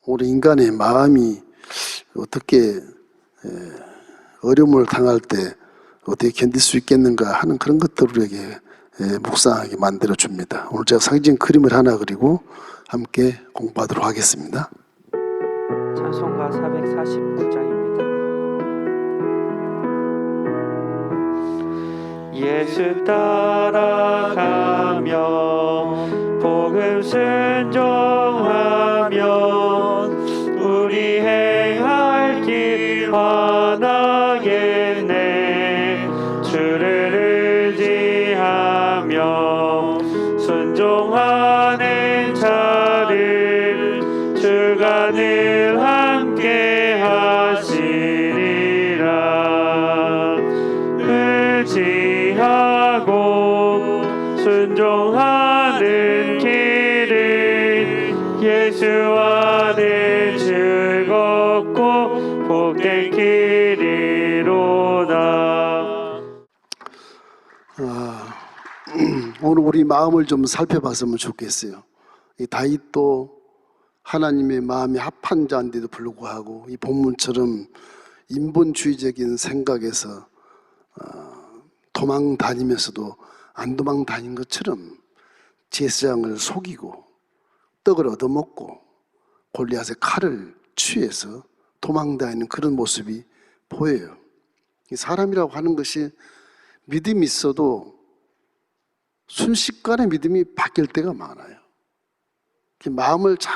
우리 인간의 마음이 어떻게 어려움을 당할 때 어떻게 견딜 수 있겠는가 하는 그런 것들을 우리에게 묵상하게 만들어줍니다. 오늘 제가 상징 그림을 하나 그리고 함께 공부하도록 하겠습니다. 찬송가 449장입니다. 예수 따라가며 복음 순종하며 우리 행할 길 환하겠네. 주를 의지하며 순종하는 자를 주가 늘 함께 하시리라. 의지하고 순종하는 길은 예수 안에 즐겁고 복된 길이로다. 오늘 우리 마음을 좀 살펴봤으면 좋겠어요. 이 다윗도 하나님의 마음이 합한 자인데도 불구하고 이 본문처럼 인본주의적인 생각에서 도망 다니면서도 안 도망 다닌 것처럼 제사장을 속이고 떡을 얻어먹고 골리앗의 칼을 취해서 도망 다니는 그런 모습이 보여요. 사람이라고 하는 것이 믿음이 있어도 순식간에 믿음이 바뀔 때가 많아요. 마음을 잘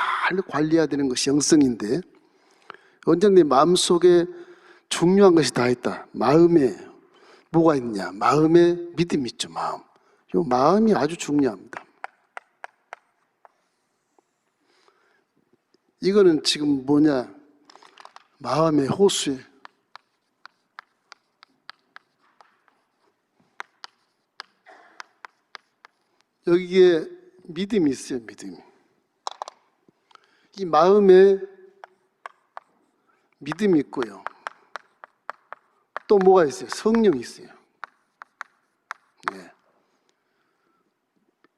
관리해야 되는 것이 영성인데 언제나 내 마음속에 중요한 것이 다 있다. 마음에 뭐가 있냐? 마음에 믿음이 있죠. 이 마음이 아주 중요합니다. 이거는 지금 뭐냐? 마음의 호수에 여기에 믿음이 있어요. 믿음이. 이 마음에 믿음이 있고요. 또 뭐가 있어요? 성령이 있어요. 네.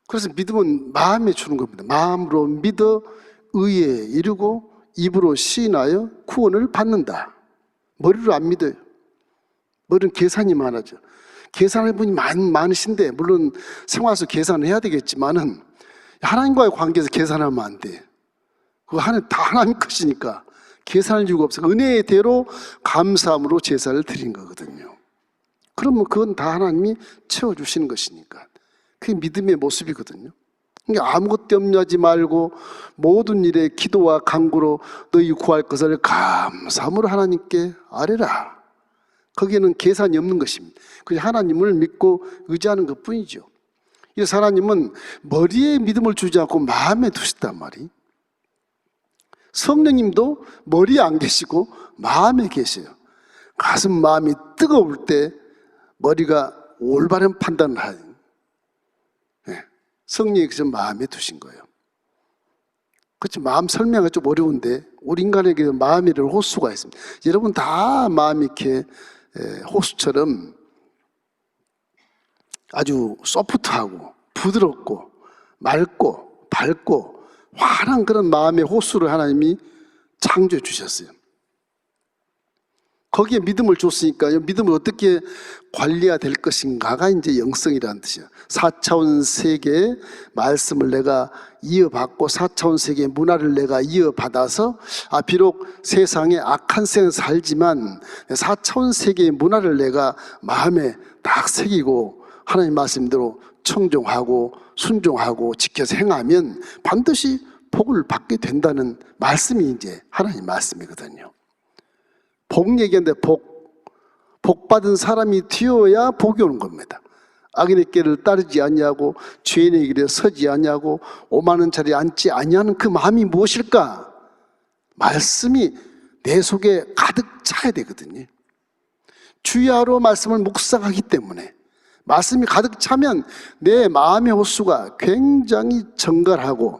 그래서 믿음은 마음에 주는 겁니다. 마음으로 믿어 의에 이르고 입으로 시인하여 구원을 받는다. 머리로 안 믿어요. 머리는 계산이 많아져. 계산할 분이 많으신데 물론 생활 속 계산을 해야 되겠지만은 하나님과의 관계에서 계산하면 안 돼. 그거 다 하나님 것이니까 계산할 이유가 없어요. 은혜의 대로 감사함으로 제사를 드린 거거든요. 그러면 그건 다 하나님이 채워주시는 것이니까 그게 믿음의 모습이거든요. 그러니까 아무것도 염려하지 말고 모든 일에 기도와 간구로 너희 구할 것을 감사함으로 하나님께 아뢰라. 거기에는 계산이 없는 것입니다. 그냥 하나님을 믿고 의지하는 것뿐이죠. 그래서 하나님은 머리에 믿음을 주지 않고 마음에 두셨단 말이에요. 성령님도 머리에 안 계시고 마음에 계세요. 가슴 마음이 뜨거울 때 머리가 올바른 판단을 하는 성령이 그저 마음에 두신 거예요. 그렇지, 마음 설명하기 좀 어려운데 우리 인간에게 마음이라는 호수가 있습니다. 여러분 다 마음이 이렇게 호수처럼 아주 소프트하고 부드럽고 맑고 밝고 환한 그런 마음의 호수를 하나님이 창조해 주셨어요. 거기에 믿음을 줬으니까요. 믿음을 어떻게 관리해야 될 것인가가 이제 영성이라는 뜻이에요. 4차원 세계의 말씀을 내가 이어받고 4차원 세계의 문화를 내가 이어받아서 비록 세상에 악한 세상에 살지만 4차원 세계의 문화를 내가 마음에 딱 새기고 하나님 말씀대로 청종하고 순종하고 지켜서 행하면 반드시 복을 받게 된다는 말씀이 이제 하나님 말씀이거든요. 복 얘기하는데 복 받은 사람이 되어야 복이 오는 겁니다. 악인의 길을 따르지 아니하고 죄인의 길에 서지 아니하고 오만한 자리에 앉지 아니하는 그 마음이 무엇일까? 말씀이 내 속에 가득 차야 되거든요. 주야로 말씀을 묵상하기 때문에 말씀이 가득 차면 내 마음의 호수가 굉장히 정갈하고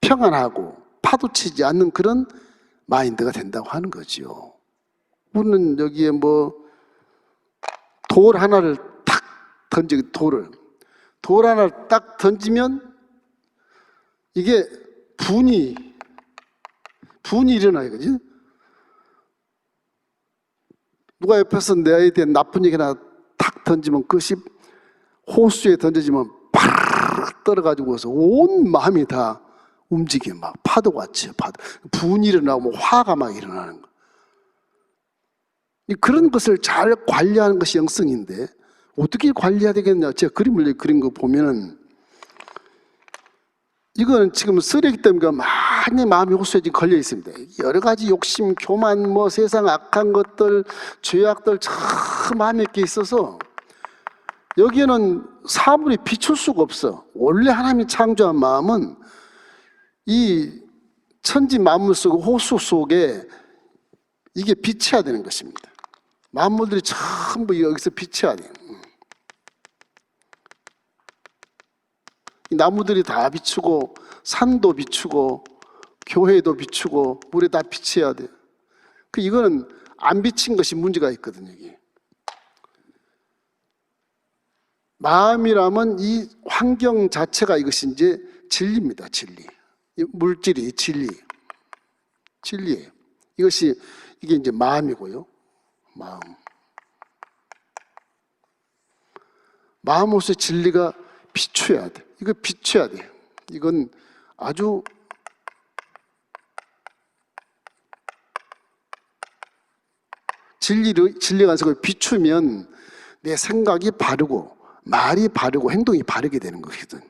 평안하고 파도치지 않는 그런 마인드가 된다고 하는 거죠. 우리는 여기에 돌 하나를 탁 던지고 돌 하나를 딱 던지면 이게 분이 분이 일어나요, 그지? 누가 옆에서 내에 대한 나쁜 얘기나 탁 던지면 그것이 호수에 던져지면 파르르 떨어가지고서 온 마음이 다 움직여. 막 파도같이 파도. 분이 일어나고 화가 막 일어나는 거. 그런 것을 잘 관리하는 것이 영성인데 어떻게 관리해야 되겠냐. 제가 그림을 그린 거 보면은 이거는 지금 쓰레기 때문에 많이 마음이 호수에 지금 걸려 있습니다. 여러 가지 욕심, 교만, 뭐 세상 악한 것들, 죄악들 참 마음에 끼 있어서 여기에는 사물이 비출 수가 없어. 원래 하나님이 창조한 마음은 이 천지 만물 속 호수 속에 이게 비쳐야 되는 것입니다. 만물들이 전부 여기서 비쳐야 돼요. 이 나무들이 다 비추고 산도 비추고 교회도 비추고 물에 다 비쳐야 돼요. 이거는 안 비친 것이 문제가 있거든요. 이게. 마음이라면 이 환경 자체가 이것이 이제 진리입니다. 진리. 물질이 진리예요. 이게 이제 마음이고요. 마음으로서 진리가 비춰야 돼. 이거 비춰야 돼. 이건 아주 진리가 안에서 비추면 내 생각이 바르고 말이 바르고 행동이 바르게 되는 거거든.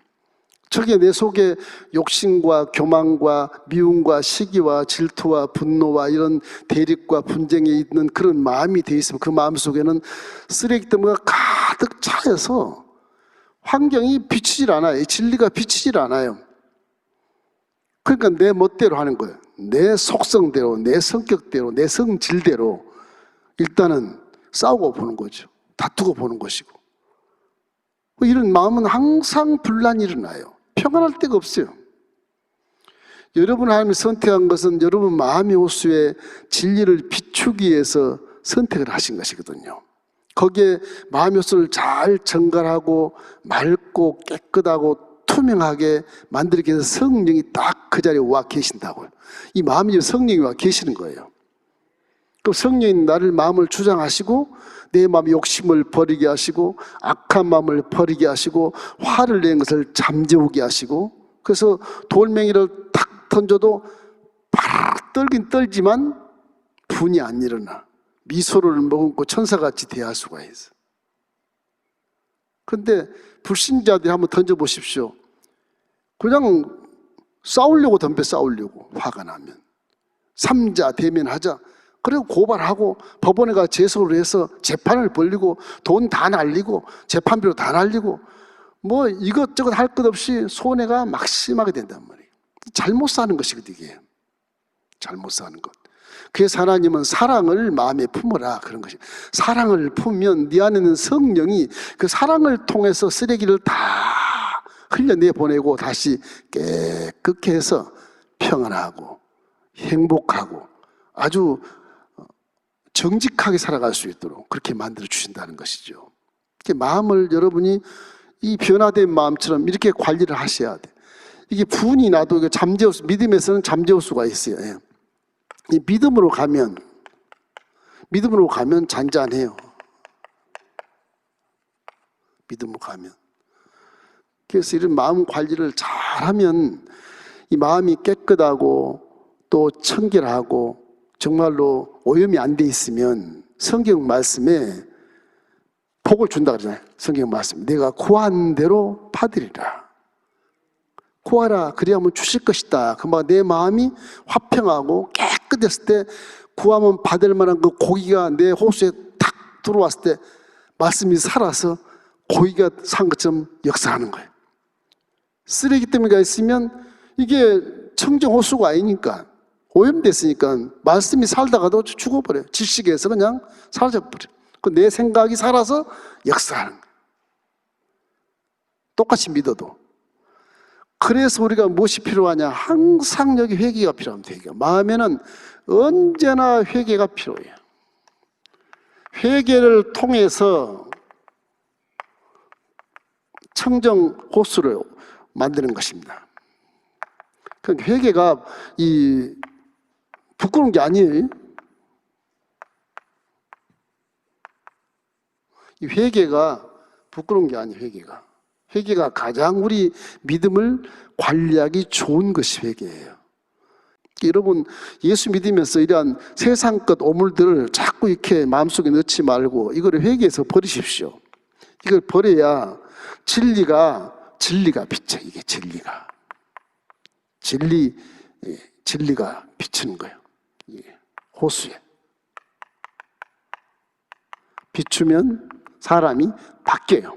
저게 내 속에 욕심과 교만과 미움과 시기와 질투와 분노와 이런 대립과 분쟁이 있는 그런 마음이 돼 있으면 그 마음 속에는 쓰레기 더미가 가득 차여서 환경이 비치질 않아요. 진리가 비치질 않아요. 그러니까 내 멋대로 하는 거예요. 내 속성대로, 내 성격대로, 내 성질대로 일단은 싸우고 보는 거죠. 다투고 보는 것이고. 이런 마음은 항상 분란이 일어나요. 평안할 데가 없어요. 여러분 하나님이 선택한 것은 여러분 마음의 호수에 진리를 비추기 위해서 선택을 하신 것이거든요. 거기에 마음의 호수를 잘 정갈하고 맑고 깨끗하고 투명하게 만들기 위해서 성령이 딱 그 자리에 와 계신다고요. 이 마음이 성령이 와 계시는 거예요. 또 성령이 나를 마음을 주장하시고 내 마음의 욕심을 버리게 하시고 악한 마음을 버리게 하시고 화를 내는 것을 잠재우게 하시고 그래서 돌멩이를 탁 던져도 바로 떨긴 떨지만 분이 안 일어나. 미소를 머금고 천사같이 대할 수가 있어. 그런데 불신자들이 한번 던져보십시오. 그냥 싸우려고 덤벼 싸우려고 화가 나면 삼자 대면하자. 그리고 고발하고 법원에 가 제소를 해서 재판을 벌리고 돈 다 날리고 재판비로 다 날리고 뭐 이것저것 할 것 없이 손해가 막심하게 된단 말이에요. 잘못 사는 것이거든요. 이게 잘못 사는 것. 그래서 하나님은 사랑을 마음에 품어라 그런 것이에요. 사랑을 품으면 네 안에 있는 성령이 그 사랑을 통해서 쓰레기를 다 흘려내보내고 다시 깨끗게 해서 평안하고 행복하고 아주 정직하게 살아갈 수 있도록 그렇게 만들어 주신다는 것이죠. 마음을 여러분이 이 변화된 마음처럼 이렇게 관리를 하셔야 돼. 이게 분이 나도 믿음에서는 잠재울 수가 있어요. 이 믿음으로 가면 잔잔해요. 믿음으로 가면. 그래서 이런 마음 관리를 잘하면 이 마음이 깨끗하고 또 청결하고 정말로 오염이 안 돼 있으면 성경 말씀에 복을 준다 그러잖아요. 성경 말씀. 내가 구한 대로 받으리라. 구하라. 그리하면 주실 것이다. 그만 내 마음이 화평하고 깨끗했을 때 구하면 받을 만한 그 고기가 내 호수에 탁 들어왔을 때 말씀이 살아서 고기가 산 것처럼 역사하는 거예요. 쓰레기 때문에 있으면 이게 청정 호수가 아니니까 오염됐으니까 말씀이 살다가도 죽어버려요. 지식에서 그냥 사라져버려요. 내 생각이 살아서 역사하는 거예요. 똑같이 믿어도. 그래서 우리가 무엇이 필요하냐? 항상 여기 회개가 필요합니다. 회개. 마음에는 언제나 회개가 필요해요. 회개를 통해서 청정 호수를 만드는 것입니다. 그러니까 회개가 이 부끄러운 게 아니에요. 이 회개가 부끄러운 게 아니에요. 회개가 가장 우리 믿음을 관리하기 좋은 것이 회개예요. 여러분, 예수 믿으면서 이러한 세상 것 오물들을 자꾸 이렇게 마음속에 넣지 말고 이거를 회개해서 버리십시오. 이걸 버려야 진리가 비쳐. 이게 진리가 비치는 거예요. 호수에 비추면 사람이 바뀌어요.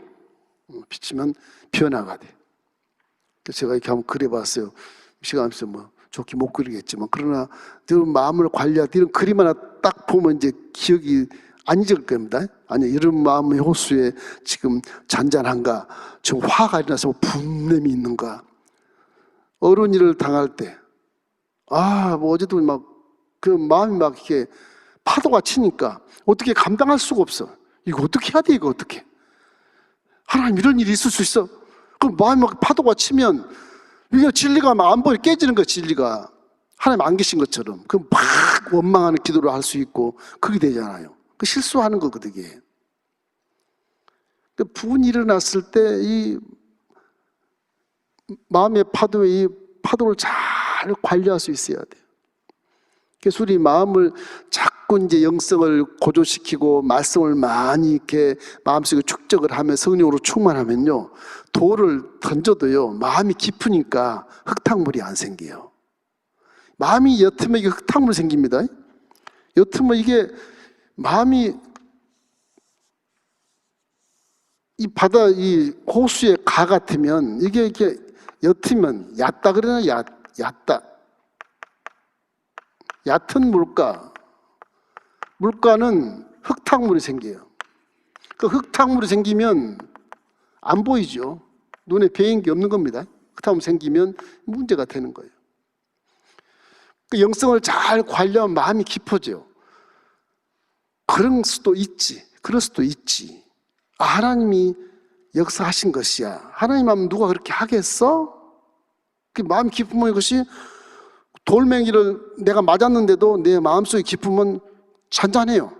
비치면 변화가 돼. 제가 이렇게 한번 그려봤어요. 시간에서 뭐 좋게 못 그리겠지만, 그러나 늘 마음을 관리할 때 이런 그림 하나 딱 보면 이제 기억이 안 잊을 겁니다. 아니, 이런 마음의 호수에 지금 잔잔한가, 지금 화가 일어나서 분냄이 있는가, 어려운 일을 당할 때, 뭐 어제도 막 그 마음이 막 이렇게 파도가 치니까 어떻게 감당할 수가 없어. 이거 어떻게 해야 돼? 이거 어떻게? 하나님, 이런 일이 있을 수 있어? 그럼 마음이 막 파도가 치면 이게 진리가 막 안 보여, 깨지는 거야. 진리가 하나님 안 계신 것처럼. 그럼 막 원망하는 기도를 할 수 있고 그게 되잖아요. 그 실수하는 거거든요. 이게. 그 부분이 일어났을 때 이 마음의 파도에 이 파도를 잘 관리할 수 있어야 돼요. 그래서 우리 마음을 자꾸 이제 영성을 고조시키고 말씀을 많이 이렇게 마음속에 축적을 하면, 성령으로 충만하면요, 돌을 던져도요 마음이 깊으니까 흙탕물이 안 생겨요. 마음이 옅으면 이게 흙탕물 생깁니다. 옅으면 이게 마음이 이 바다 이 호수의 가 같으면 이게 이렇게 옅으면 얕다 그러나 얕다. 얕은 물가는 흙탕물이 생겨요. 그 흙탕물이 생기면 안 보이죠. 눈에 배인 게 없는 겁니다. 흙탕물 생기면 문제가 되는 거예요. 그 영성을 잘 관리하면 마음이 깊어져요. 그럴 수도 있지. 하나님이 역사하신 것이야. 하나님 하면 누가 그렇게 하겠어? 그 마음이 깊으면 이것이, 돌멩이를 내가 맞았는데도 내 마음속에 깊으면 잔잔해요.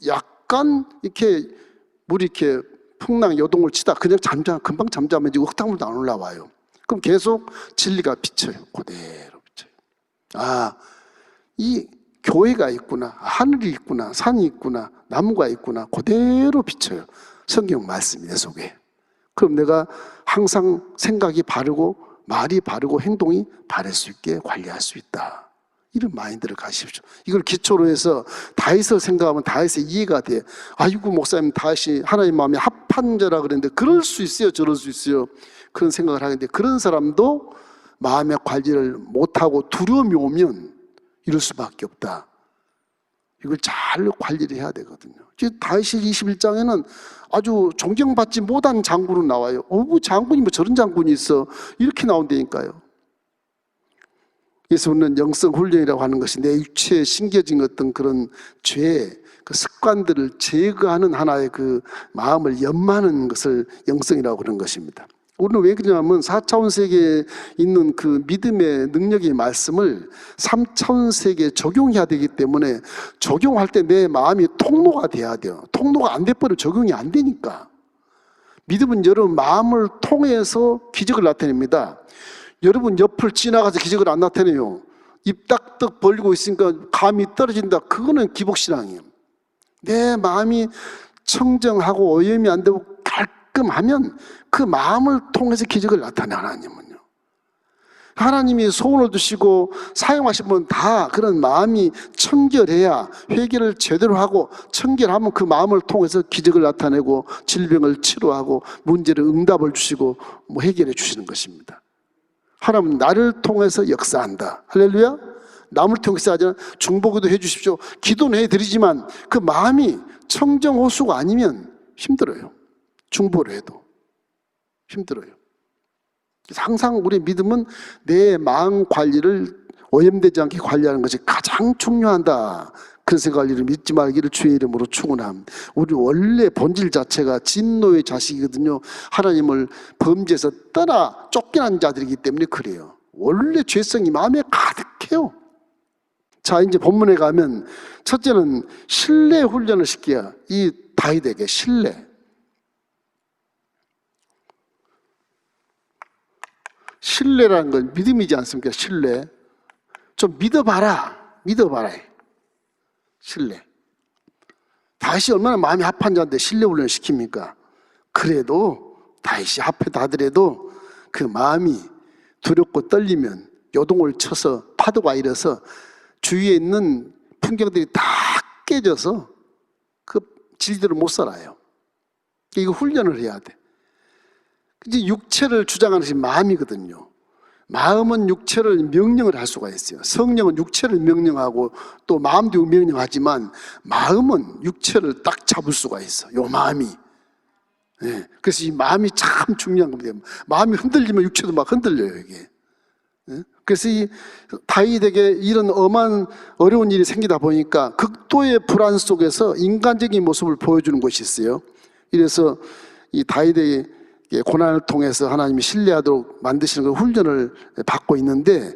약간 이렇게 물이 이렇게 풍랑 요동을 치다 그냥 금방 잠잠해지고 흙탕물도 안 올라와요. 그럼 계속 진리가 비쳐요. 그대로 비쳐요. 이 교회가 있구나, 하늘이 있구나, 산이 있구나, 나무가 있구나, 그대로 비쳐요. 성경 말씀이 내 속에. 그럼 내가 항상 생각이 바르고 말이 바르고 행동이 바를 수 있게 관리할 수 있다. 이런 마인드를 가십시오. 이걸 기초로 해서 다윗을 생각하면 다윗의 이해가 돼. 아이고, 목사님, 다윗이 하나님 마음에 합한 자라 그랬는데 그럴 수 있어요, 저럴 수 있어요. 그런 생각을 하는데, 그런 사람도 마음의 관리를 못하고 두려움이 오면 이럴 수밖에 없다. 이걸 잘 관리를 해야 되거든요. 다윗이 21장에는 아주 존경받지 못한 장군은 나와요. 장군이 뭐 저런 장군이 있어, 이렇게 나온다니까요. 그래서 우리는 영성 훈련이라고 하는 것이 내 육체에 심겨진 어떤 그런 죄, 그 습관들을 제거하는 하나의 그 마음을 연마하는 것을 영성이라고 그러는 것입니다. 우리는 왜 그러냐면 4차원 세계에 있는 그 믿음의 능력의 말씀을 3차원 세계에 적용해야 되기 때문에, 적용할 때 내 마음이 통로가 돼야 돼요. 통로가 안 돼버려 적용이 안 되니까. 믿음은 여러분 마음을 통해서 기적을 나타냅니다. 여러분 옆을 지나가서 기적을 안 나타내요. 입 딱딱 벌리고 있으니까 감이 떨어진다. 그거는 기복신앙이에요. 내 마음이 청정하고 오염이 안 되고 깔끔하면 그 마음을 통해서 기적을 나타내. 하나님은요, 하나님이 소원을 두시고 사용하신 분 다 그런 마음이 청결해야, 회개를 제대로 하고 청결하면 그 마음을 통해서 기적을 나타내고 질병을 치료하고 문제를 응답을 주시고 해결해 주시는 것입니다. 하나님은 나를 통해서 역사한다. 할렐루야. 남을 통해서 하잖아. 중보기도 해주십시오, 기도는 해드리지만 그 마음이 청정호수가 아니면 힘들어요. 중보를 해도 힘들어요. 항상 우리 믿음은 내 마음 관리를 오염되지 않게 관리하는 것이 가장 중요하다. 그 생각을 믿지 말기를 주의 이름으로 축원합니다. 우리 원래 본질 자체가 진노의 자식이거든요. 하나님을 범죄에서 떠나 쫓겨난 자들이기 때문에 그래요. 원래 죄성이 마음에 가득해요. 자, 이제 본문에 가면 첫째는 신뢰 훈련을 시켜야 이 다윗에게 신뢰. 신뢰라는 건 믿음이지 않습니까? 신뢰. 좀 믿어봐라. 믿어봐라. 신뢰. 다윗이 얼마나 마음이 합한 자인데 신뢰 훈련을 시킵니까? 그래도 다윗이 합해다 하더라도 그 마음이 두렵고 떨리면 요동을 쳐서 파도가 일어서 주위에 있는 풍경들이 다 깨져서 그 질대로 못 살아요. 이거 훈련을 해야 돼. 이제 육체를 주장하는 것이 마음이거든요. 마음은 육체를 명령을 할 수가 있어요. 성령은 육체를 명령하고 또 마음도 명령하지만 마음은 육체를 딱 잡을 수가 있어. 요 마음이. 네. 그래서 이 마음이 참 중요한 겁니다. 마음이 흔들리면 육체도 막 흔들려요, 이게. 네. 그래서 이 다윗에게 이런 엄한 어려운 일이 생기다 보니까 극도의 불안 속에서 인간적인 모습을 보여주는 것이 있어요. 이래서 이 다윗의 고난을 통해서 하나님이 신뢰하도록 만드시는 그 훈련을 받고 있는데,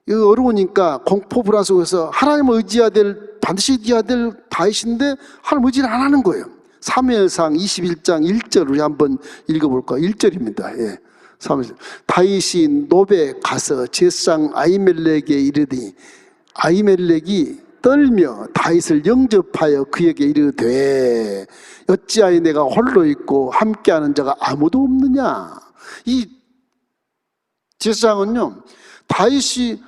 이거 어려우니까 공포 불안 속에서 하나님을 의지해야 될, 반드시 의지해야 될 다윗인데 하나님 의지를 안 하는 거예요. 사무엘상 21장 1절 우리 한번 읽어볼까요? 1절입니다. 예. 다윗이 노베 가서 제사장 아히멜렉에게 이르더니 아히멜렉이 떨며 다윗을 영접하여 그에게 이르되 어찌하여 내가 홀로 있고 함께하는 자가 아무도 없느냐. 이 제사장은요, 다윗이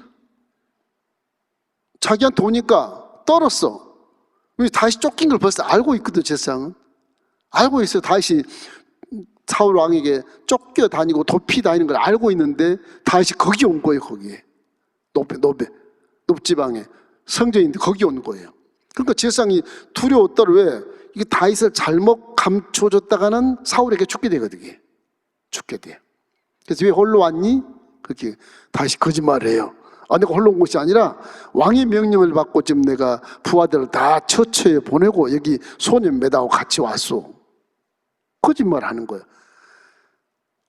자기한테 오니까 떨었어. 왜? 다윗이 쫓긴 걸 벌써 알고 있거든. 제사장은 알고 있어요. 다윗이 사울 왕에게 쫓겨 다니고 도피 다니는 걸 알고 있는데 다윗이 거기 온 거예요. 거기에 높지방에 성전인데 거기 온 거예요. 그러니까 제사장이 두려웠더라. 왜? 이게 다윗을 잘못 감춰줬다가는 사울에게 죽게 되거든요. 죽게 돼. 그래서 왜 홀로 왔니? 그렇게 다윗이 거짓말을 해요. 내가 홀로 온 것이 아니라 왕의 명령을 받고 지금 내가 부하들을 다 처처에 보내고 여기 소년 매다하고 같이 왔어. 거짓말 하는 거예요.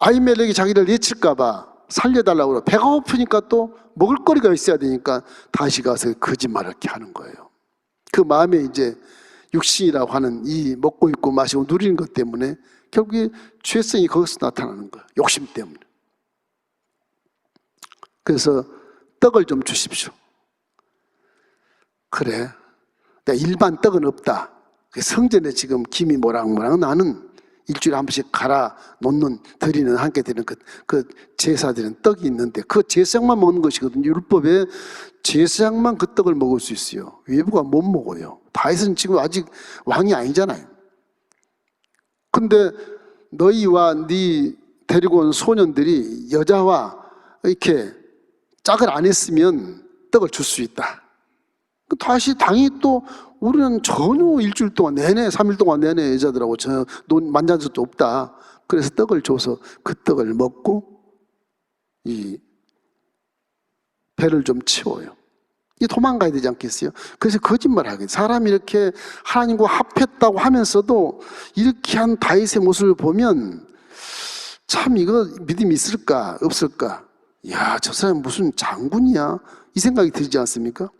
아히멜렉이 자기를 내칠까봐 살려달라고 그러고 배가 고프니까 또 먹을 거리가 있어야 되니까 다시 가서 거짓말을 이렇게 하는 거예요. 그 마음에 이제 육신이라고 하는 이 먹고 입고 마시고 누리는 것 때문에 결국에 죄성이 거기서 나타나는 거예요. 욕심 때문에. 그래서 떡을 좀 주십시오. 그래, 내가 일반 떡은 없다. 성전에 지금 김이 모락모락 나는 일주일에 한 번씩 갈아 놓는 드리는 함께 드리는 그 제사드리는 떡이 있는데 그 제사장만 먹는 것이거든요. 율법에 제사장만 그 떡을 먹을 수 있어요. 외부가 못 먹어요. 다윗은 지금 아직 왕이 아니잖아요. 근데 너희와 네 데리고 온 소년들이 여자와 이렇게 짝을 안 했으면 떡을 줄 수 있다. 다시 당이 또 우리는 전혀 일주일 동안 내내 3일 동안 내내 여자들하고 만난 적도 없다. 그래서 떡을 줘서 그 떡을 먹고 이 배를 좀 채워요. 이 도망가야 되지 않겠어요? 그래서 거짓말하게 사람이 이렇게 하나님과 합했다고 하면서도 이렇게 한 다윗의 모습을 보면 참 이거 믿음이 있을까 없을까? 야, 저 사람 무슨 장군이야? 이 생각이 들지 않습니까?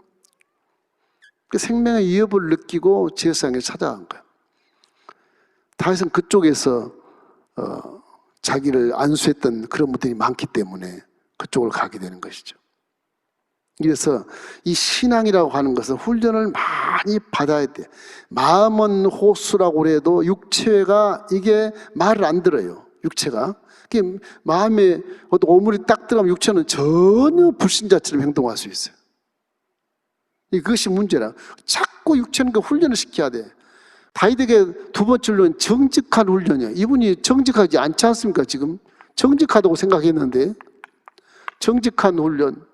그 생명의 위협을 느끼고 제사장에 찾아간 거예요. 다윗은 그쪽에서 자기를 안수했던 그런 분들이 많기 때문에 그쪽을 가게 되는 것이죠. 그래서 이 신앙이라고 하는 것은 훈련을 많이 받아야 돼. 마음은 호수라고 해도 육체가 이게 말을 안 들어요. 육체가. 마음에 어떤 오물이 딱 들어가면 육체는 전혀 불신자처럼 행동할 수 있어요. 이것이 문제라. 자꾸 육체는 그 훈련을 시켜야 돼. 다윗에게 두 번째 훈련은 정직한 훈련이에요. 이분이 정직하지 않지 않습니까? 지금 정직하다고 생각했는데 정직한 훈련.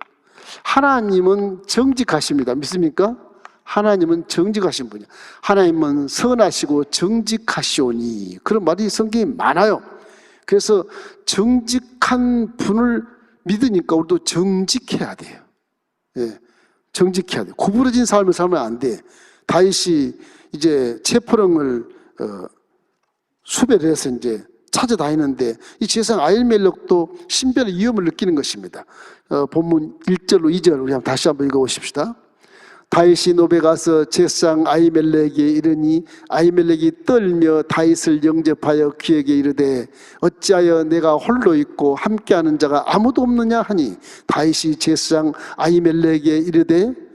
하나님은 정직하십니다. 믿습니까? 하나님은 정직하신 분이야. 하나님은 선하시고 정직하시오니 그런 말이 성경에 많아요. 그래서 정직한 분을 믿으니까 우리도 정직해야 돼요. 예. 정직해야 돼. 구부러진 삶을 살면 안 돼. 다윗이 이제 체포령을 수배를 해서 이제 찾아다니는데 이 제사장 아히멜렉도 신변의 위험을 느끼는 것입니다. 본문 1절로 2절 우리 다시 한번 읽어보십시다. 다윗이 노베 가서 제사장 아히멜렉에게 이르니 아히멜렉이 떨며 다윗을 영접하여 그에게 이르되 어찌하여 내가 홀로 있고 함께하는 자가 아무도 없느냐 하니 다윗이 제사장 아히멜렉에게 이르되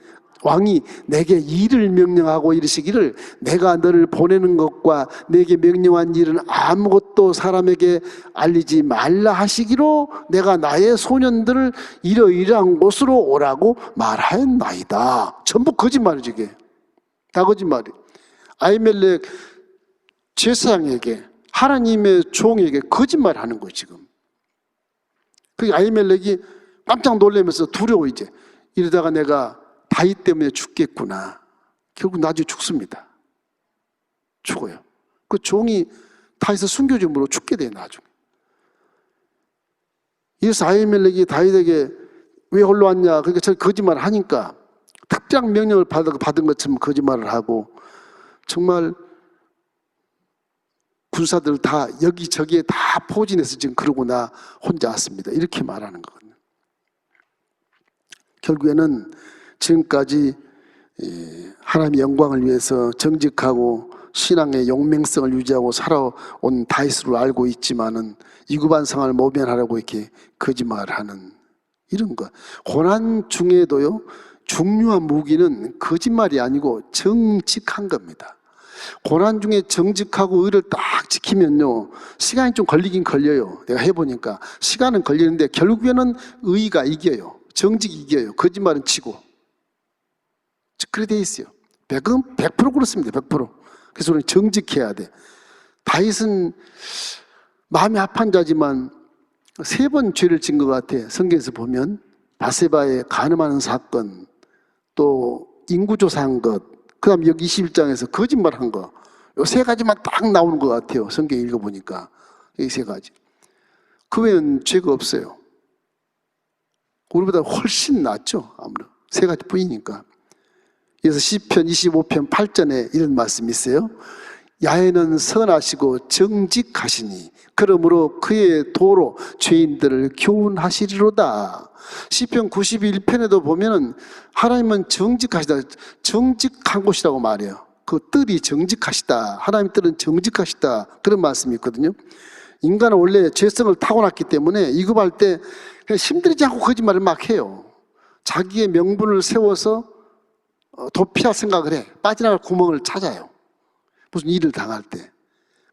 왕이 내게 일을 명령하고 이르시기를 내가 너를 보내는 것과 내게 명령한 일은 아무것도 사람에게 알리지 말라 하시기로 내가 나의 소년들을 이러이러한 곳으로 오라고 말하였나이다. 전부 거짓말이지 이게. 다 거짓말이에요. 아히멜렉 제사장에게 하나님의 종에게 거짓말하는 거예요 지금. 그 아히멜렉이 깜짝 놀라면서 두려워 이제 이러다가 내가 다윗 때문에 죽겠구나. 결국 나중에 죽습니다. 죽어요. 그 종이 다윗을 숨겨줌으로 죽게 돼요 나중에. 그래서 아히멜렉이 다윗에게 왜 홀로 왔냐, 그러니까 저 거짓말을 하니까 특별한 명령을 받은 것처럼 거짓말을 하고 정말 군사들 다 여기저기에 다 포진해서 지금 그러고 나 혼자 왔습니다 이렇게 말하는 거거든요. 결국에는 지금까지 하나님의 영광을 위해서 정직하고 신앙의 용맹성을 유지하고 살아온 다윗으로 알고 있지만은 이구반 상을 모면하라고 이렇게 거짓말하는 이런 것. 고난 중에도요 중요한 무기는 거짓말이 아니고 정직한 겁니다. 고난 중에 정직하고 의를 딱 지키면요 시간이 좀 걸리긴 걸려요. 내가 해보니까 시간은 걸리는데 결국에는 의가 이겨요. 정직이 이겨요. 거짓말은 지고. 그래 돼 있어요. 100% 그렇습니다. 100%. 그래서 우리는 정직해야 돼. 다윗은 마음이 합한 자지만 3번 죄를 진 것 같아. 성경에서 보면 바세바의 간음하는 사건, 또 인구조사한 것, 그 다음 여기 21장에서 거짓말한 거, 이 3가지만 딱 나오는 것 같아요. 성경 읽어보니까 이 3가지. 그 외에는 죄가 없어요. 우리보다 훨씬 낫죠. 아무래도 3가지 뿐이니까. 그래서 시편 25편 8절에 이런 말씀이 있어요. 야훼는 선하시고 정직하시니 그러므로 그의 도로 죄인들을 교훈하시리로다. 시편 91편에도 보면은 하나님은 정직하시다, 정직한 곳이라고 말해요. 그 뜰이 정직하시다, 하나님 뜰은 정직하시다, 그런 말씀이 있거든요. 인간은 원래 죄성을 타고났기 때문에 이급할 때 그냥 힘들지 않고 거짓말을 막 해요. 자기의 명분을 세워서 도피할 생각을 해. 빠져나갈 구멍을 찾아요. 무슨 일을 당할 때.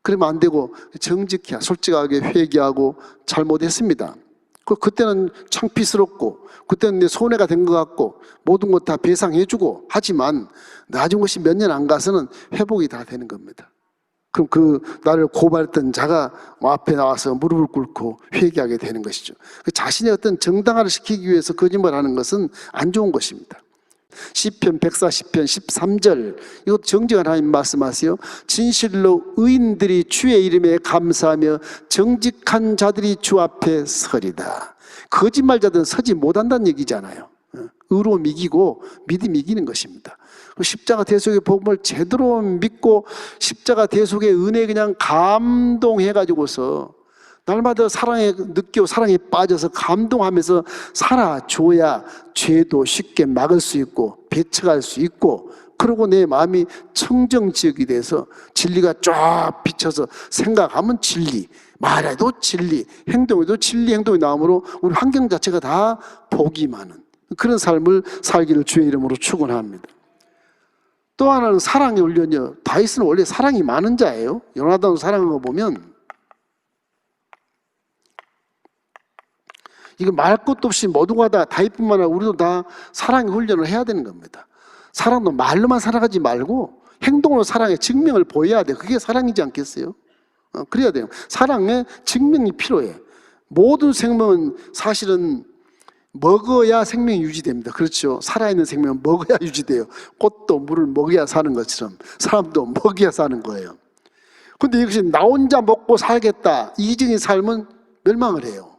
그러면 안 되고 정직해야 솔직하게 회개하고 잘못했습니다. 그때는 창피스럽고 그때는 내 손해가 된 것 같고 모든 것 다 배상해주고 하지만 나중 것이 몇 년 안 가서는 회복이 다 되는 겁니다. 그럼 그 나를 고발했던 자가 앞에 나와서 무릎을 꿇고 회개하게 되는 것이죠. 자신의 어떤 정당화를 시키기 위해서 거짓말하는 것은 안 좋은 것입니다. 시편 140편 13절 이것도 정직한 하나님 말씀하세요. 진실로 의인들이 주의 이름에 감사하며 정직한 자들이 주 앞에 서리다. 거짓말자들은 서지 못한다는 얘기잖아요. 의로움이 이기고 믿음이 이기는 것입니다. 십자가 대속의 복음을 제대로 믿고 십자가 대속의 은혜에 그냥 감동해가지고서 날마다 사랑에 느끼고 사랑에 빠져서 감동하면서 살아줘야 죄도 쉽게 막을 수 있고 배척할 수 있고, 그리고 내 마음이 청정지역이 돼서 진리가 쫙 비쳐서 생각하면 진리, 말해도 진리, 행동에도 진리 행동이 나오므로 우리 환경 자체가 다 복이 많은 그런 삶을 살기를 주의 이름으로 축원합니다. 또 하나는 사랑의 훈련이요. 다윗은 원래 사랑이 많은 자예요. 요나단 사랑한 거 보면 이거 말할 것도 없이 모두가 다 다윗뿐만 아니라 우리도 다 사랑의 훈련을 해야 되는 겁니다. 사랑도 말로만 살아가지 말고 행동으로 사랑의 증명을 보여야 돼. 그게 사랑이지 않겠어요? 그래야 돼요. 사랑의 증명이 필요해. 모든 생명은 사실은 먹어야 생명이 유지됩니다. 그렇죠? 살아있는 생명은 먹어야 유지돼요. 꽃도 물을 먹어야 사는 것처럼 사람도 먹어야 사는 거예요. 근데 이것이 나 혼자 먹고 살겠다, 이기적인 삶은 멸망을 해요.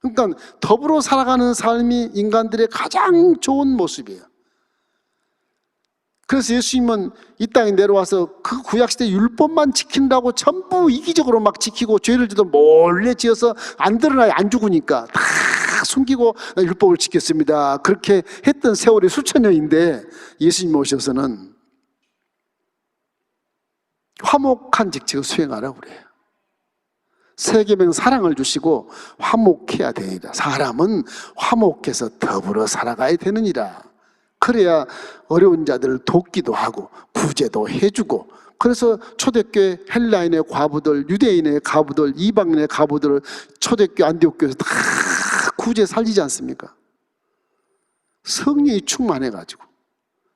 그러니까 더불어 살아가는 삶이 인간들의 가장 좋은 모습이에요. 그래서 예수님은 이 땅에 내려와서 그 구약시대 율법만 지킨다고 전부 이기적으로 막 지키고 죄를 지도 몰래 지어서 안 드러나야 안 죽으니까 다 숨기고 나 율법을 지켰습니다. 그렇게 했던 세월이 수천 년인데 예수님 오셔서는 화목한 직책을 수행하라고 그래요. 세계명 사랑을 주시고 화목해야 되니라. 사람은 화목해서 더불어 살아가야 되느니라. 그래야 어려운 자들을 돕기도 하고 구제도 해주고, 그래서 초대교회 헬라인의 과부들, 유대인의 과부들, 이방인의 과부들을 초대교회 안디옥교회에서 다 구제 살리지 않습니까? 성령이 충만해가지고.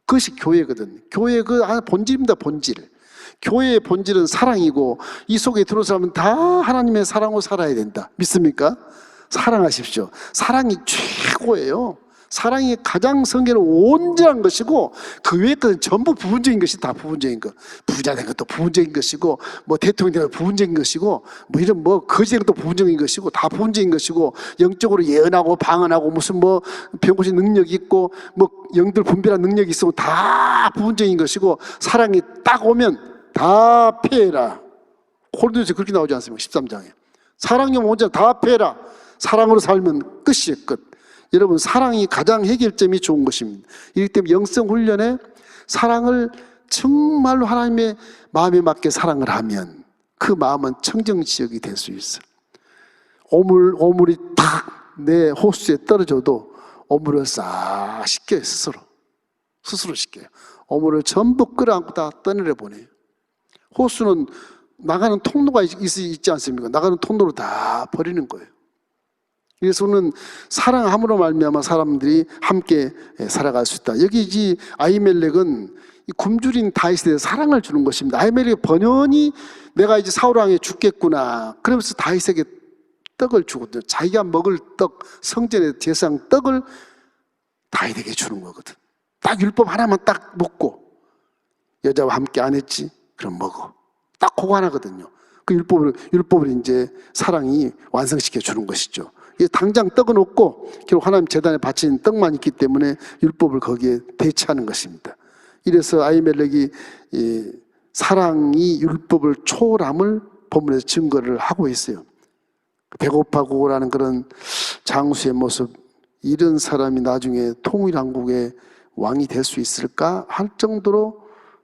그것이 교회거든. 교회의 그 본질입니다. 본질. 교회의 본질은 사랑이고 이 속에 들어온 사람은 다 하나님의 사랑으로 살아야 된다. 믿습니까? 사랑하십시오. 사랑이 최고예요. 사랑이 가장 성경은 온전한 것이고 그 외의 것은 전부 부분적인 것이 다 부분적인 것. 부자 된 것도 부분적인 것이고 뭐 대통령 된 것도 부분적인 것이고 뭐 이런 뭐 거지 된 것도 부분적인 것이고 다 부분적인 것이고, 영적으로 예언하고 방언하고 무슨 뭐 병고신 능력이 있고 뭐 영들 분별한 능력이 있으면 다 부분적인 것이고, 사랑이 딱 오면 다 패해라. 고린도서에 그렇게 나오지 않습니까? 13장에 사랑이 오면 다 패해라. 사랑으로 살면 끝이에요. 끝. 여러분, 사랑이 가장 해결점이 좋은 것입니다. 이렇기 때문에 영성 훈련에 사랑을 정말로 하나님의 마음에 맞게 사랑을 하면 그 마음은 청정지역이 될 수 있어요. 오물이 탁 내 호수에 떨어져도 오물을 싹 씻겨요. 스스로 씻겨요. 오물을 전부 끌어안고 다 떠내려 보내요. 호수는 나가는 통로가 있지 않습니까? 나가는 통로로 다 버리는 거예요. 그래서 우리는 사랑함으로 말미암아 사람들이 함께 살아갈 수 있다. 여기 이 아히멜렉은 굶주린 다윗에 대해 사랑을 주는 것입니다. 아히멜렉이 번연히 내가 이제 사울왕에 죽겠구나, 그러면서 다윗에게 떡을 주거든요. 자기가 먹을 떡, 성전의 제사장 떡을 다윗에게 주는 거거든. 딱 율법 하나만 딱 먹고, 여자와 함께 안 했지? 그럼 먹어. 딱 그거 하나거든요. 그 율법을 이제 사랑이 완성시켜 주는 것이죠. 당장 떡은 없고 결국 하나님 재단에 바친 떡만 있기 때문에 율법을 거기에 대체하는 것입니다. 이래서 아히멜렉이 사랑이 율법을 초월함을 본문에서 증거를 하고 있어요. 배고파고라는 그런 장수의 모습, 이런 사람이 나중에 통일왕국의 왕이 될 수 있을까 할 정도로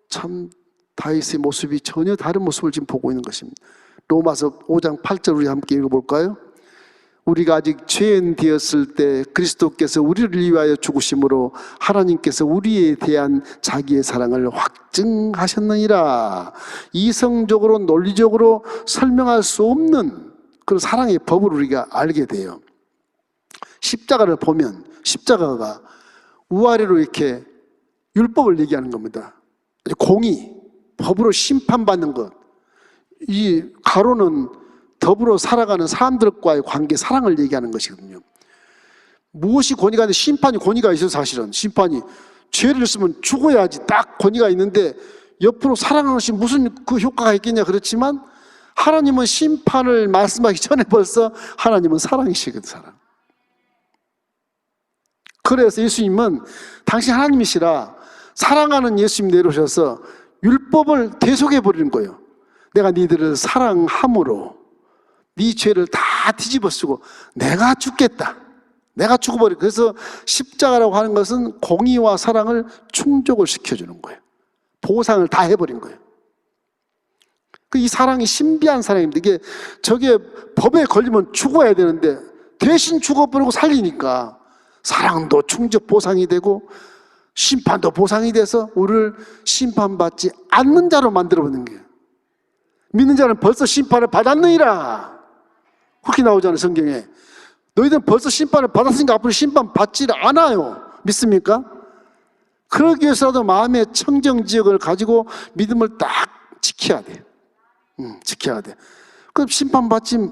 참 다윗의 모습이 전혀 다른 모습을 지금 보고 있는 것입니다. 로마서 5장 8절 우리 함께 읽어볼까요? 우리가 아직 죄인 되었을 때 그리스도께서 우리를 위하여 죽으심으로 하나님께서 우리에 대한 자기의 사랑을 확증하셨느니라. 이성적으로 논리적으로 설명할 수 없는 그런 사랑의 법을 우리가 알게 돼요. 십자가를 보면 십자가가 우아래로 이렇게 율법을 얘기하는 겁니다. 공의, 법으로 심판받는 것. 이 가로는 더불어 살아가는 사람들과의 관계, 사랑을 얘기하는 것이거든요. 무엇이 권위가 있는데, 심판이 권위가 있어요. 사실은 심판이 죄를 했으면 죽어야지 딱 권위가 있는데, 옆으로 사랑하는 것이 무슨 그 효과가 있겠냐. 그렇지만 하나님은 심판을 말씀하기 전에 벌써 하나님은 사랑이시거든. 사랑. 그래서 예수님은 당신 하나님이시라 사랑하는 예수님 내려오셔서 율법을 대속해 버리는 거예요. 내가 니들을 사랑함으로 네 죄를 다 뒤집어 쓰고 내가 죽겠다. 내가 죽어버려. 그래서 십자가라고 하는 것은 공의와 사랑을 충족을 시켜주는 거예요. 보상을 다 해버린 거예요. 이 사랑이 신비한 사랑입니다. 이게 저게 법에 걸리면 죽어야 되는데 대신 죽어버리고 살리니까 사랑도 충족 보상이 되고 심판도 보상이 돼서 우리를 심판받지 않는 자로 만들어버리는 거예요. 믿는 자는 벌써 심판을 받았느니라. 그렇게 나오잖아요, 성경에. 너희들은 벌써 심판을 받았으니까 앞으로 심판받지 않아요. 믿습니까? 그러기 위해서라도 마음의 청정지역을 가지고 믿음을 딱 지켜야 돼. 지켜야 돼. 그럼 심판받지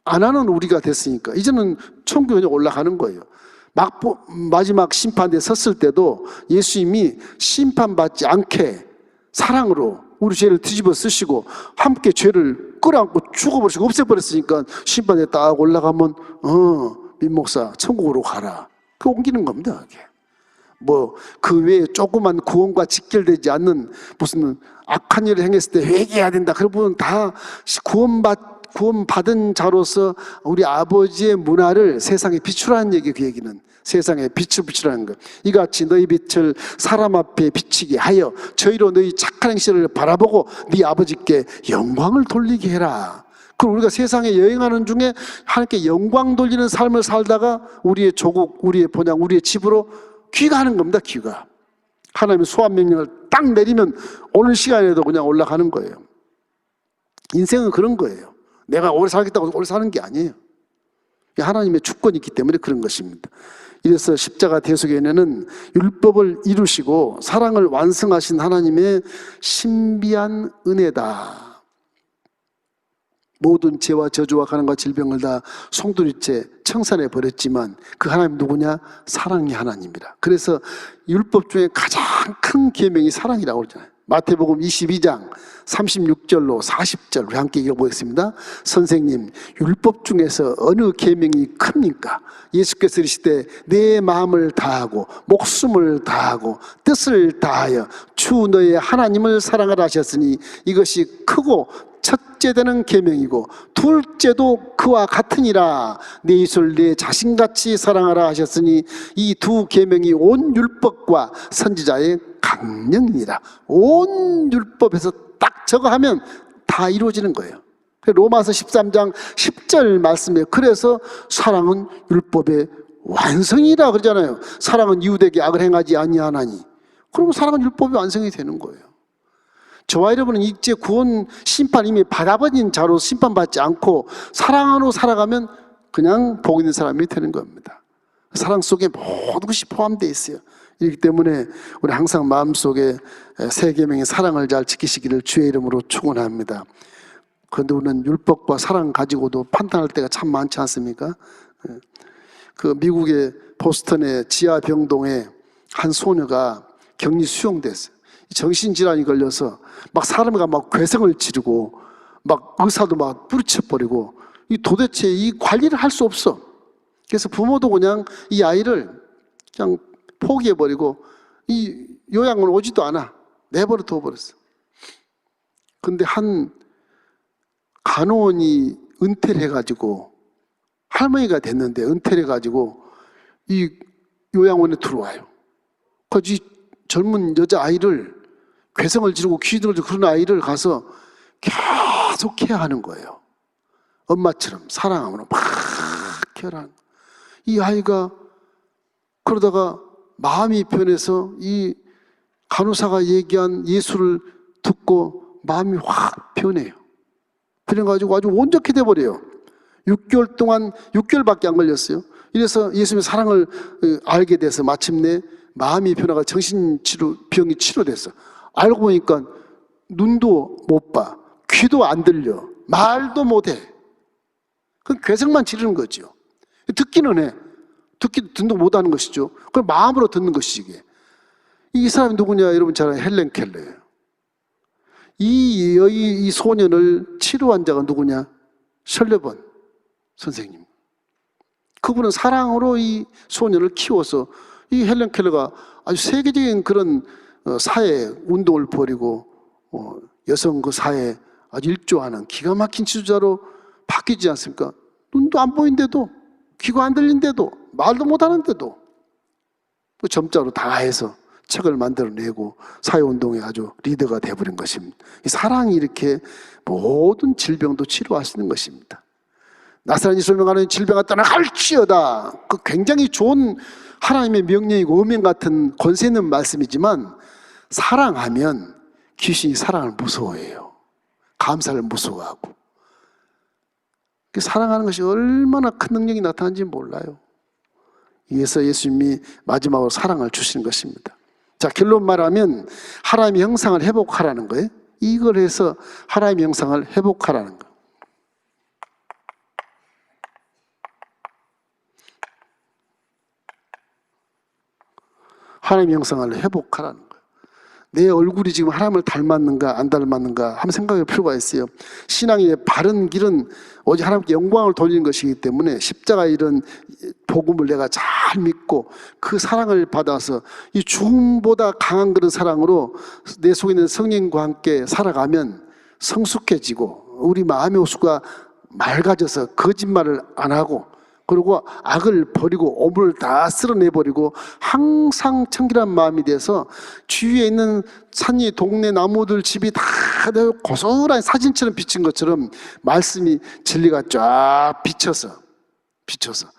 안 하는 우리가 됐으니까 이제는 천국에 올라가는 거예요. 마지막 심판대에 섰을 때도 예수님이 심판받지 않게 사랑으로 우리 죄를 뒤집어 쓰시고 함께 죄를 끌어안고 죽어버리시고 없애버렸으니까 심판대에 딱 올라가면 민목사 천국으로 가라. 그 옮기는 겁니다. 그게. 뭐 그 외에 조그만 구원과 직결되지 않는 무슨 악한 일을 행했을 때 회개해야 된다. 그런 부분 다 구원받은 자로서 우리 아버지의 문화를 세상에 비추라는 얘기, 그 얘기는 세상에 빛을 비추라는 것. 이같이 너희 빛을 사람 앞에 비치게 하여 저희로 너희 착한 행실을 바라보고 네 아버지께 영광을 돌리게 해라. 그럼 우리가 세상에 여행하는 중에 하나님께 영광 돌리는 삶을 살다가 우리의 조국, 우리의 본향, 우리의 집으로 귀가하는 겁니다. 귀가. 하나님의 소환 명령을 딱 내리면 오늘 시간에도 그냥 올라가는 거예요. 인생은 그런 거예요. 내가 오래 살겠다고 오래 사는 게 아니에요. 하나님의 주권이 있기 때문에 그런 것입니다. 이래서 십자가 대속에는 율법을 이루시고 사랑을 완성하신 하나님의 신비한 은혜다. 모든 죄와 저주와 가난과 질병을 다 송두리째 청산해 버렸지만 그 하나님 누구냐? 사랑의 하나님이라. 그래서 율법 중에 가장 큰 계명이 사랑이라고 그러잖아요. 마태복음 22장 36절로 40절 우리 함께 읽어보겠습니다. 선생님, 율법 중에서 어느 계명이 큽니까? 예수께서 이르시되 내 마음을 다하고 목숨을 다하고 뜻을 다하여 주 너의 하나님을 사랑하라 하셨으니 이것이 크고 첫째 되는 계명이고 둘째도 그와 같으니라. 내 이웃을 내 자신같이 사랑하라 하셨으니 이 두 계명이 온 율법과 선지자의 강령이니라. 온 율법에서 딱 저거 하면 다 이루어지는 거예요. 로마서 13장 10절 말씀에 그래서 사랑은 율법의 완성이라 그러잖아요. 사랑은 이웃에게 악을 행하지 아니하나니. 그러면 사랑은 율법의 완성이 되는 거예요. 저와 여러분은 이제 구원 심판 이미 받아버린 자로 심판받지 않고 사랑으로 살아가면 그냥 복 있는 사람이 되는 겁니다. 사랑 속에 모든 것이 포함되어 있어요. 이렇기 때문에 우리 항상 마음속에 세 계명의 사랑을 잘 지키시기를 주의 이름으로 축원합니다. 그런데 우리는 율법과 사랑 가지고도 판단할 때가 참 많지 않습니까? 그 미국의 보스턴의 지하병동에 한 소녀가 격리 수용됐어요. 정신질환이 걸려서 막 사람과 막 괴성을 지르고 막 의사도 막 뿌리쳐버리고 이 도대체 이 관리를 할 수 없어. 그래서 부모도 그냥 이 아이를 그냥 포기해버리고 이 요양을 오지도 않아. 내버려 둬버렸어. 근데 한 간호원이 은퇴를 해가지고 할머니가 됐는데 은퇴를 해가지고 이 요양원에 들어와요. 그래서 이 젊은 여자아이를 괴성을 지르고 귀신을 지르고 그런 아이를 가서 계속 케어하는 거예요. 엄마처럼 사랑함으로 막 케어하는 거예요. 이 아이가 그러다가 마음이 변해서 이 간호사가 얘기한 예수를 듣고 마음이 확 변해요. 그래가지고 아주 온전히 돼버려요. 6개월 동안 6개월밖에 안 걸렸어요. 이래서 예수님의 사랑을 알게 돼서 마침내 마음이 변화가 병이 치료됐어. 알고 보니까 눈도 못 봐, 귀도 안 들려, 말도 못해. 그건 괴성만 지르는 거죠. 듣기는 해. 듣도 못하는 것이죠. 그걸 마음으로 듣는 것이지 이게. 이 사람이 누구냐? 여러분 잘 아는 헬렌 켈러예요. 이 소년을 치료한 자가 누구냐? 설레번 선생님. 그분은 사랑으로 이 소년을 키워서 이 헬렌 켈러가 아주 세계적인 그런 사회 운동을 벌이고 여성 그 사회에 아주 일조하는 기가 막힌 지도자로 바뀌지 않습니까? 눈도 안 보이는데도, 귀가 안 들린데도, 말도 못하는데도 그 점자로 다 해서 책을 만들어내고 사회운동의 아주 리더가 되어버린 것입니다. 이 사랑이 이렇게 모든 질병도 치료할 수 있는 것입니다. 나사렛 예수 명하는 질병아 떠나갈지어다. 그 굉장히 좋은 하나님의 명령이고 음행 같은 권세 있는 말씀이지만 사랑하면 귀신이 사랑을 무서워해요. 감사를 무서워하고. 사랑하는 것이 얼마나 큰 능력이 나타나는지 몰라요. 그래서 예수님이 마지막으로 사랑을 주시는 것입니다. 자, 결론 말하면 하나님의 형상을 회복하라는 거예요. 이걸 해서 하나님의 형상을 회복하라는 거예요. 하나님의 형상을 회복하라는 거예요. 내 얼굴이 지금 하나님을 닮았는가 안 닮았는가 한번 생각할 필요가 있어요. 신앙의 바른 길은 오직 하나님께 영광을 돌리는 것이기 때문에 십자가의 이런 복음을 내가 잘 믿고 그 사랑을 받아서 이 죽음보다 강한 그런 사랑으로 내 속에 있는 성령과 함께 살아가면 성숙해지고 우리 마음의 호수가 맑아져서 거짓말을 안 하고 그리고 악을 버리고 오물을 다 쓸어내버리고 항상 청결한 마음이 돼서 주위에 있는 산이 동네 나무들 집이 다 고스란히 사진처럼 비친 것처럼 말씀이 진리가 쫙 비쳐서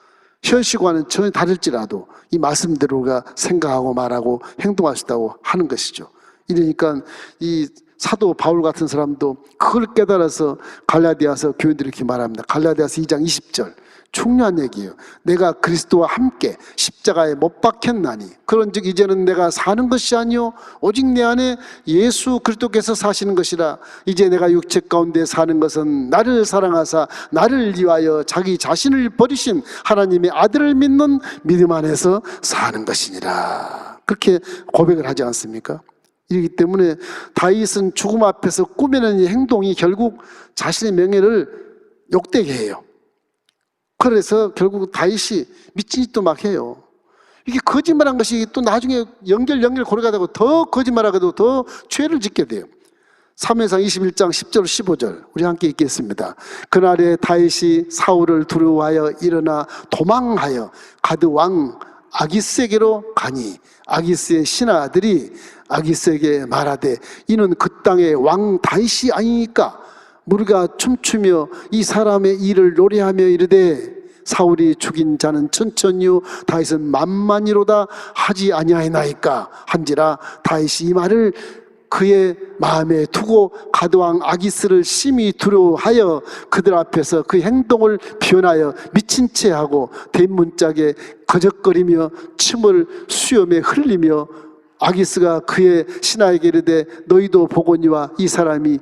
현실과는 전혀 다를지라도 이 말씀대로가 생각하고 말하고 행동할 수 있다고 하는 것이죠. 이러니까 이 사도 바울 같은 사람도 그걸 깨달아서 갈라디아서 교인들이 이렇게 말합니다. 갈라디아서 2장 20절 중요한 얘기예요. 내가 그리스도와 함께 십자가에 못 박혔나니 그런즉 이제는 내가 사는 것이 아니요 오직 내 안에 예수 그리스도께서 사시는 것이라. 이제 내가 육체 가운데 사는 것은 나를 사랑하사 나를 위하여 자기 자신을 버리신 하나님의 아들을 믿는 믿음 안에서 사는 것이니라. 그렇게 고백을 하지 않습니까? 이렇기 때문에 다윗은 죽음 앞에서 꾸며낸 이 행동이 결국 자신의 명예를 욕되게 해요. 그래서 결국 다윗이 미친 짓도 막 해요. 이게 거짓말한 것이 또 나중에 연결 고려가다가 더 거짓말하게도 더 죄를 짓게 돼요. 사무엘상 21장 10절 15절 우리 함께 읽겠습니다. 그날에 다윗이 사울을 두려워하여 일어나 도망하여 가드 왕 아기스에게로 가니 아기스의 신하들이 아기스에게 말하되 이는 그 땅의 왕 다윗이 아니니까 무리가 춤추며 이 사람의 일을 노래하며 이르되 사울이 죽인 자는 천천히요 다윗은 만만이로다 하지 아니하나이까 한지라. 다윗이 이 말을 그의 마음에 두고 가드왕 아기스를 심히 두려워하여 그들 앞에서 그 행동을 표현하여 미친 채 하고 대문짝에 거적거리며 침을 수염에 흘리며 아기스가 그의 신하에게 이르되 너희도 보거니와 이 사람이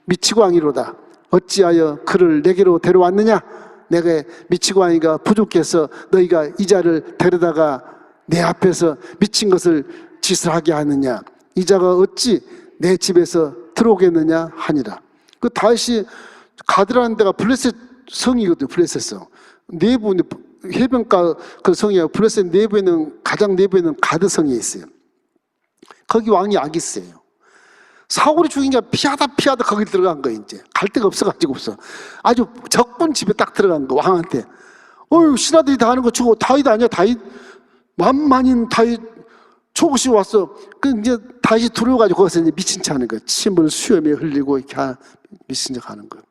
미치고 아니로다. 어찌하여 그를 내게로 데려왔느냐? 내가 미치고 아니가 부족해서 너희가 이 자를 데려다가 내 앞에서 미친 것을 짓을 하게 하느냐? 이 자가 어찌 내 집에서 들어오겠느냐 하니라. 그 다윗이 가드라는 데가 블레셋 성이거든요. 블레셋 성. 내부 해변가 그 성이야. 블레셋 내부에는 가장 내부에는 가드 성이 있어요. 거기 왕이 아기스예요. 사울이 죽인 게 피하다 거기 들어간 거예요. 이제 갈 데가 없어가지고서 아주 적군 집에 딱 들어간 거 왕한테. 신하들이 다 하는 거 저거 다윗 아니야? 다윗 만만인 다윗 초고시 왔어. 그 이제 다윗이 두려워가지고 거기서 이제 미친 척 하는 거예요. 침을 수염에 흘리고 이렇게 미친 척 하는 거예요.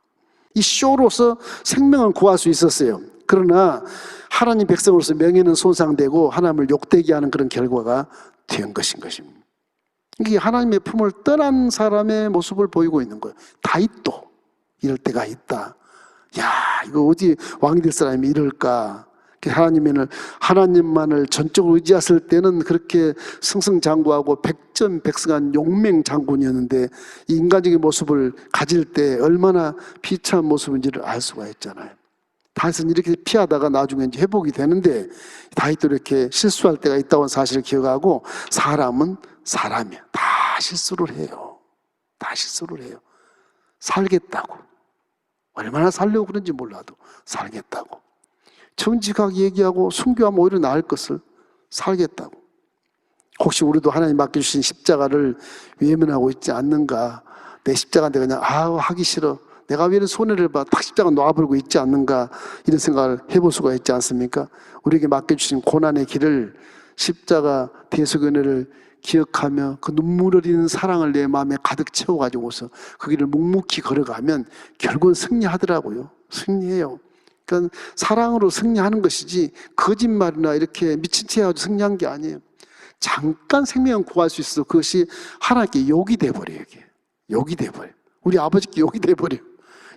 이 쇼로서 생명을 구할 수 있었어요. 그러나 하나님 백성으로서 명예는 손상되고 하나님을 욕되게 하는 그런 결과가 된 것입니다. 이게 하나님의 품을 떠난 사람의 모습을 보이고 있는 거예요. 다윗도 이럴 때가 있다. 야, 이거 어디 왕이 될 사람이 이럴까? 하나님만을 전적으로 의지했을 때는 그렇게 승승장구하고 백전백승한 용맹장군이었는데 이 인간적인 모습을 가질 때 얼마나 비참한 모습인지를 알 수가 있잖아요. 다윗은 이렇게 피하다가 나중에 이제 회복이 되는데 다윗도 이렇게 실수할 때가 있다는 사실을 기억하고 사람은 사람이야. 다 실수를 해요. 다 실수를 해요. 살겠다고. 얼마나 살려고 그런지 몰라도 살겠다고. 정직하게 얘기하고 순교하면 오히려 나을 것을 살겠다고. 혹시 우리도 하나님 맡겨주신 십자가를 외면하고 있지 않는가? 내 십자가인데 그냥 하기 싫어. 내가 왜 이런 손해를 봐? 탁 십자가 놓아버리고 있지 않는가? 이런 생각을 해볼 수가 있지 않습니까? 우리에게 맡겨주신 고난의 길을 십자가 대속연회를 기억하며 그 눈물 흘리는 사랑을 내 마음에 가득 채워가지고서 그 길을 묵묵히 걸어가면 결국은 승리하더라고요. 승리해요. 그러니까 사랑으로 승리하는 것이지 거짓말이나 이렇게 미친 채 해가지고 승리한 게 아니에요. 잠깐 생명을 구할 수 있어. 그것이 하나님께 욕이 돼버려요. 이게 욕이 돼버려요. 우리 아버지께 욕이 돼버려요.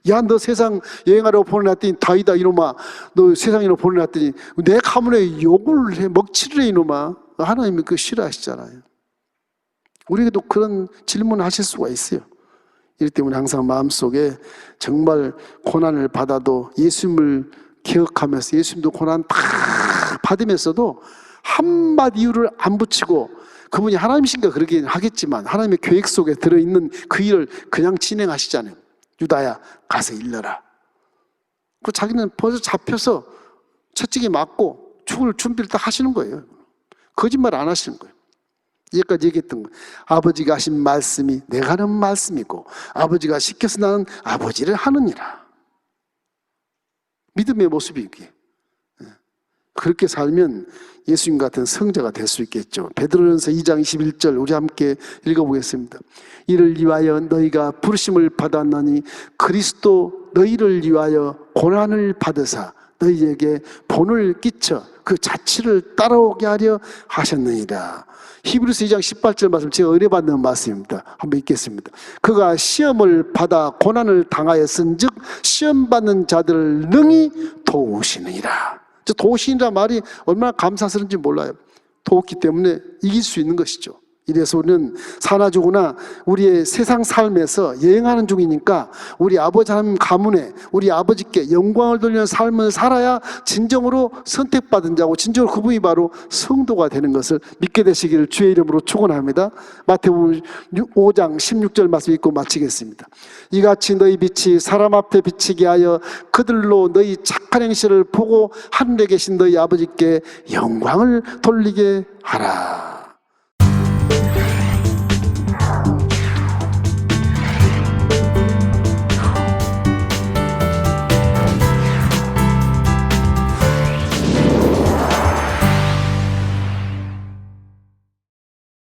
야, 너 세상 여행하라고 보내놨더니 다이다 이놈아. 너 세상으로 보내놨더니 내 가문에 욕을 해, 먹칠을 해 이놈아. 하나님이 그거 싫어하시잖아요. 우리에게도 그런 질문을 하실 수가 있어요. 이렇기 때문에 항상 마음속에 정말 고난을 받아도 예수님을 기억하면서 예수님도 고난 다 받으면서도 한마디 이유를 안 붙이고 그분이 하나님이신가 그러긴 하겠지만 하나님의 계획 속에 들어있는 그 일을 그냥 진행하시잖아요. 유다야 가서 일러라. 그 자기는 벌써 잡혀서 채찍에 맞고 죽을 준비를 다 하시는 거예요. 거짓말 안 하시는 거예요. 여기까지 얘기했던 거예요. 아버지가 하신 말씀이 내가 하는 말씀이고 아버지가 시켜서 나는 아버지를 하느니라. 믿음의 모습이 이게. 그렇게 살면 예수님 같은 성자가 될 수 있겠죠. 베드로전서 2장 21절 우리 함께 읽어보겠습니다. 이를 위하여 너희가 부르심을 받았나니 그리스도 너희를 위하여 고난을 받으사 너희에게 본을 끼쳐 그 자취를 따라오게 하려 하셨느니라. 히브리서 2장 18절 말씀 제가 의뢰받는 말씀입니다. 한번 읽겠습니다. 그가 시험을 받아 고난을 당하였은즉 시험 받는 자들을 능히 도우시느니라. 도우시니라 말이 얼마나 감사스러운지 몰라요. 도웠기 때문에 이길 수 있는 것이죠. 이래서 우리는 사나 죽으나 우리의 세상 삶에서 여행하는 중이니까 우리 아버지 하나님 가문에 우리 아버지께 영광을 돌리는 삶을 살아야 진정으로 선택받은 자고 진정으로 그분이 바로 성도가 되는 것을 믿게 되시기를 주의 이름으로 축원합니다. 마태복음 5장 16절 말씀 읽고 마치겠습니다. 이같이 너희 빛이 사람 앞에 비치게 하여 그들로 너희 착한 행실을 보고 하늘에 계신 너희 아버지께 영광을 돌리게 하라.